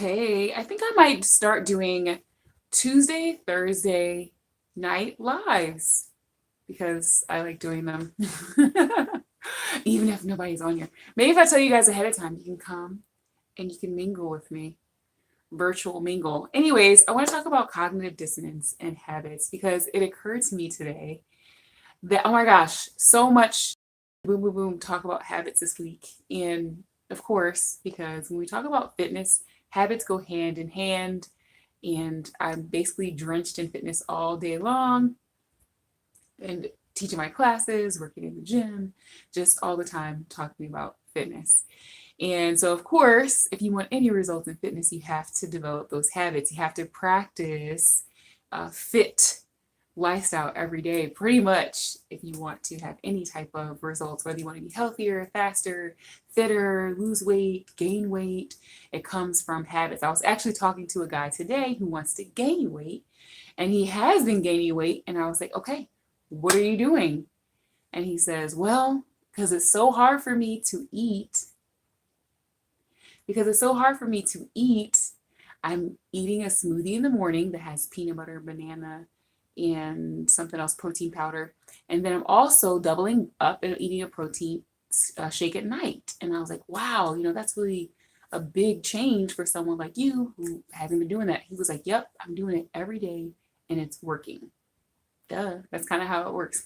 Hey, I think I might start doing Tuesday, Thursday night lives because I like doing them. Even if nobody's on here. Maybe if I tell you guys ahead of time, you can come and you can mingle with me. Virtual mingle. Anyways, I want to talk about cognitive dissonance and habits because it occurred to me today that, oh my gosh, so much boom, boom, boom talk about habits this week. And of course, because when we talk about fitness, habits go hand in hand. And I'm basically drenched in fitness all day long and teaching my classes, working in the gym, just all the time talking about fitness. And so, of course, if you want any results in fitness, you have to develop those habits. You have to practice fit lifestyle every day, pretty much, if you want to have any type of results, whether you want to be healthier, faster, fitter, lose weight, gain weight. It comes from habits. I was actually talking to a guy today who wants to gain weight, and he has been gaining weight. And I was like, okay, what are you doing? And he says, well, because it's so hard for me to eat. Because it's so hard for me to eat, I'm eating a smoothie in the morning that has peanut butter, banana, and something else, protein powder. And then I'm also doubling up and eating a protein shake at night. And I was like, wow, that's really a big change for someone like you who hasn't been doing that. He was like, yep, I'm doing it every day and it's working. Duh, that's kind of how it works.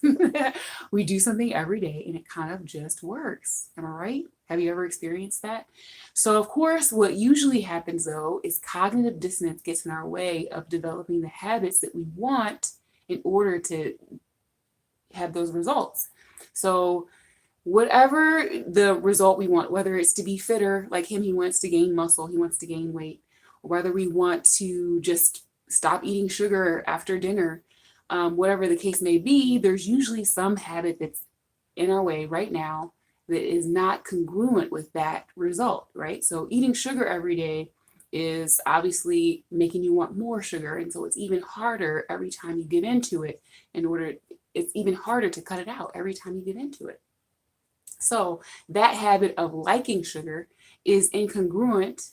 We do something every day and it kind of just works. Am I right? Have you ever experienced that? So, of course, what usually happens though is cognitive dissonance gets in our way of developing the habits that we want in order to have those results. So, whatever the result we want, whether it's to be fitter, like him, he wants to gain muscle, he wants to gain weight, or whether we want to just stop eating sugar after dinner, whatever the case may be, there's usually some habit that's in our way right now that is not congruent with that result, right? So eating sugar every day is obviously making you want more sugar. And so it's even harder every time you get into it it's even harder to cut it out every time you get into it. So that habit of liking sugar is incongruent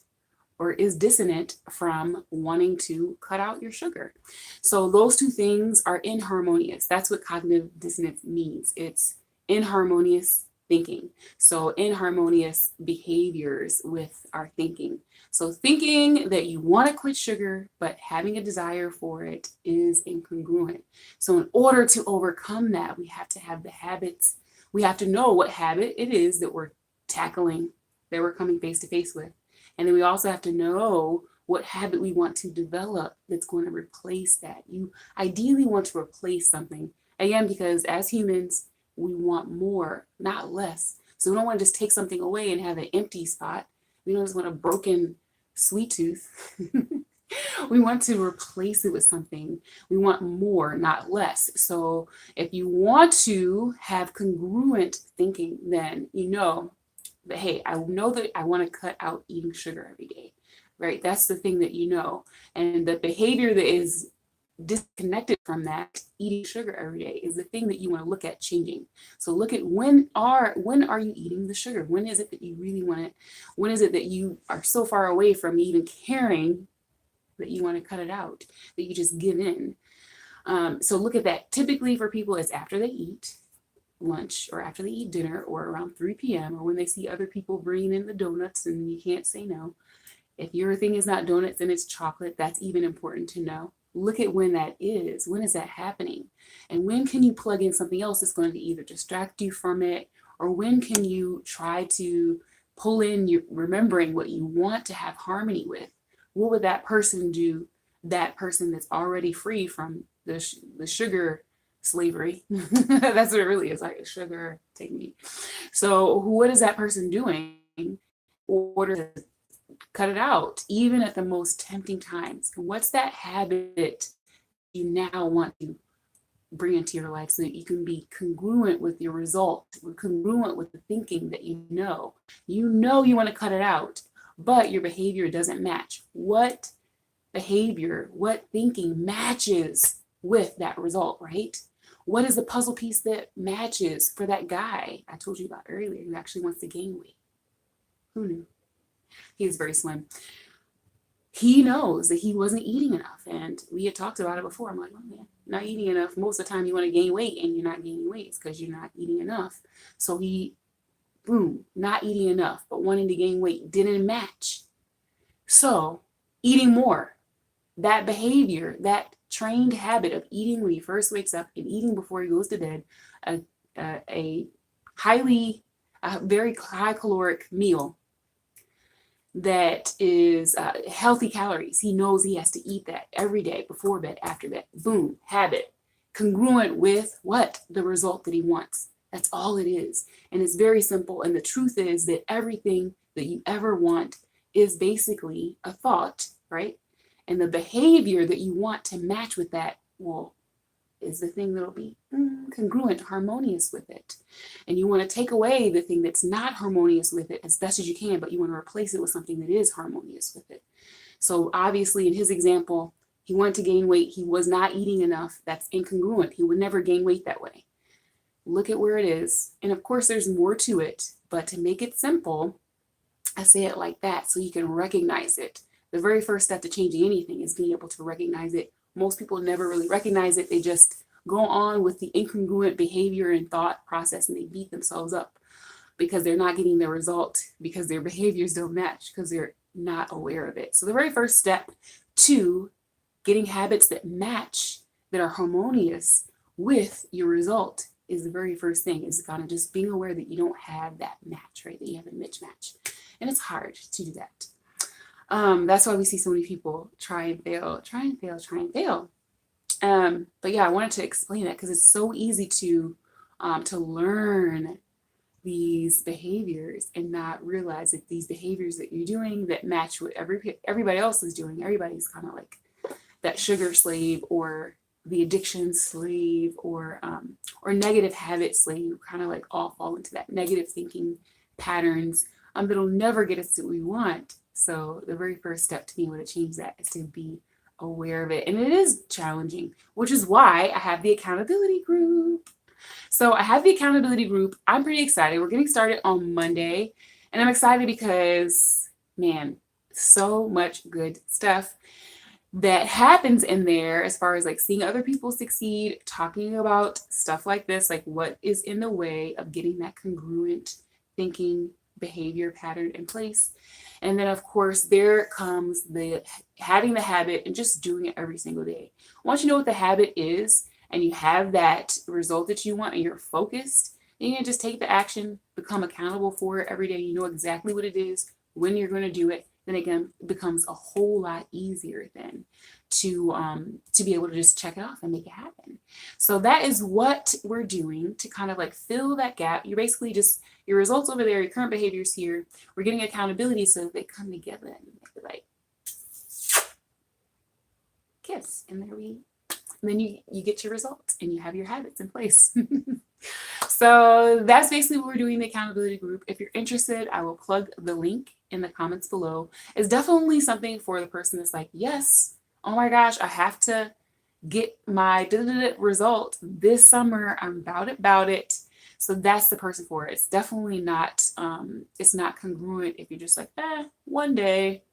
or is dissonant from wanting to cut out your sugar. So those two things are inharmonious. That's what cognitive dissonance means. It's inharmonious thinking. So inharmonious behaviors with our thinking. So thinking that you want to quit sugar, but having a desire for it is incongruent. So in order to overcome that, we have to have the habits. We have to know what habit it is that we're tackling, that we're coming face to face with. And then we also have to know what habit we want to develop that's going to replace that. You ideally want to replace something. Again, because as humans, we want more, not less. So we don't want to just take something away and have an empty spot. We don't just want a broken sweet tooth. We want to replace it with something. We want more, not less. So if you want to have congruent thinking, then you know that, hey, I know that I want to cut out eating sugar every day, right? That's the thing that you know. And the behavior that is disconnected from that, eating sugar every day, is the thing that you want to look at changing. So look at when are you eating the sugar? When is it that you really want it? When is it that you are so far away from even caring that you want to cut it out, that you just give in? So look at that. Typically for people, it's after they eat lunch or after they eat dinner or around 3 p.m. or when they see other people bringing in the donuts and you can't say no. If your thing is not donuts and it's chocolate, that's even important to know. Look at when that is. When is that happening? And when can you plug in something else that's going to either distract you from it, or when can you try to pull in your remembering what you want to have harmony with? What would that person do? That person that's already free from the sugar slavery. That's what it really is, like a sugar technique. So what is that person doing in order to cut it out, even at the most tempting times? What's that habit you now want to bring into your life so that you can be congruent with your result, congruent with the thinking that you want to cut it out, but your behavior doesn't match? What behavior, what thinking matches with that result, right? What is the puzzle piece that matches for that guy I told you about earlier who actually wants to gain weight? Who knew? He is very slim. he knows that he wasn't eating enough. And we had talked about it before. I'm like, oh man, not eating enough. Most of the time you want to gain weight and you're not gaining weight because you're not eating enough. So he, boom, not eating enough, but wanting to gain weight didn't match. So eating more, that behavior, that trained habit of eating when he first wakes up and eating before he goes to bed, a, a highly, a very high caloric meal that is healthy calories. He knows he has to eat that every day, before bed, after bed. Boom, habit. Congruent with what? The result that he wants. That's all it is. And it's very simple. And the truth is that everything that you ever want is basically a thought, right? And the behavior that you want to match with that, well, is the thing that'll be congruent, harmonious with it. And you want to take away the thing that's not harmonious with it as best as you can, but you want to replace it with something that is harmonious with it. So obviously in his example, he wanted to gain weight. He was not eating enough. That's incongruent. He would never gain weight that way. Look at where it is. And of course there's more to it, but to make it simple, I say it like that so you can recognize it. The very first step to changing anything is being able to recognize it. Most people never really recognize it. They just go on with the incongruent behavior and thought process, and they beat themselves up because they're not getting the result, because their behaviors don't match, because they're not aware of it. So the very first step to getting habits that match, that are harmonious with your result, is the very first thing, is kind of just being aware that you don't have that match, right? That you have a mismatch. And it's hard to do that. That's why we see so many people try and fail, try and fail, try and fail. But yeah, I wanted to explain that because it's so easy to learn these behaviors and not realize that these behaviors that you're doing that match what everybody else is doing. Everybody's kind of like that sugar slave or the addiction slave or negative habit slave, kind of like all fall into that negative thinking patterns that'll never get us to what we want. So the very first step to being able to change that is to be aware of it. And it is challenging, which is why I have the accountability group. So I have the accountability group. I'm pretty excited. We're getting started on Monday. And I'm excited because, man, so much good stuff that happens in there as far as like seeing other people succeed, talking about stuff like this, like what is in the way of getting that congruent thinking behavior pattern in place. And then of course there comes the having the habit and just doing it every single day. Once you know what the habit is and you have that result that you want and you're focused, then you can just take the action, become accountable for it every day. You know exactly what it is, when you're going to do it. Then again, it becomes a whole lot easier then to be able to just check it off and make it happen. So that is what we're doing to kind of like fill that gap. You're basically just your results over there, your current behaviors here. We're getting accountability so that they come together and like kiss, and then you get your results and you have your habits in place. So that's basically what we're doing in the accountability group. If you're interested, I will plug the link in the comments below. It's definitely something for the person that's like, yes, oh my gosh, I have to get my result this summer. I'm about it. So that's the person for it. It's definitely not, it's not congruent if you're just like, one day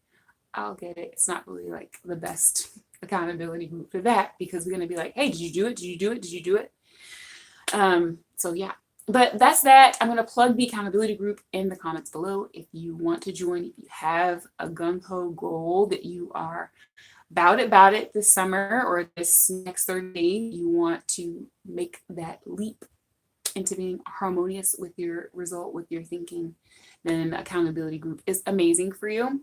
I'll get it. It's not really like the best accountability group for that, because we're going to be like, hey, did you do it? Did you do it? Did you do it? So yeah, but that's that. I'm going to plug the accountability group in the comments below. If you want to join, if you have a gung-ho goal that you are about it this summer or this next 30 days, you want to make that leap into being harmonious with your result, with your thinking, then accountability group is amazing for you.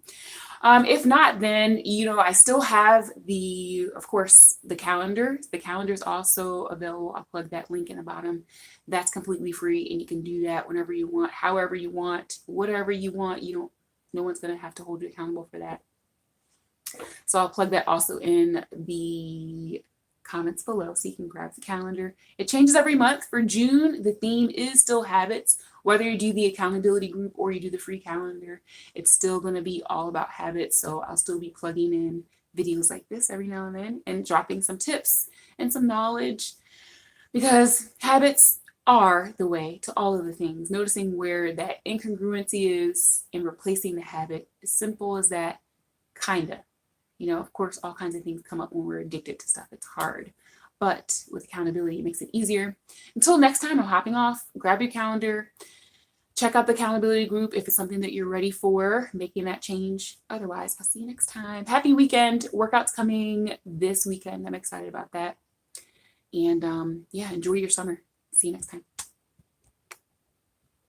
If not, then, I still have of course, the calendar. The calendar is also available. I'll plug that link in the bottom. That's completely free, and you can do that whenever you want, however you want, whatever you want. No one's going to have to hold you accountable for that. So I'll plug that also in the comments below so you can grab the calendar. It changes every month. For June, the theme is still habits. Whether you do the accountability group or you do the free calendar, it's still going to be all about habits. So I'll still be plugging in videos like this every now and then and dropping some tips and some knowledge, because habits are the way to all of the things. Noticing where that incongruency is and replacing the habit, as simple as that, kinda. You know, of course, all kinds of things come up when we're addicted to stuff. It's hard. But with accountability, it makes it easier. Until next time, I'm hopping off. Grab your calendar. Check out the accountability group if it's something that you're ready for, making that change. Otherwise, I'll see you next time. Happy weekend. Workouts coming this weekend. I'm excited about that. And yeah, enjoy your summer. See you next time.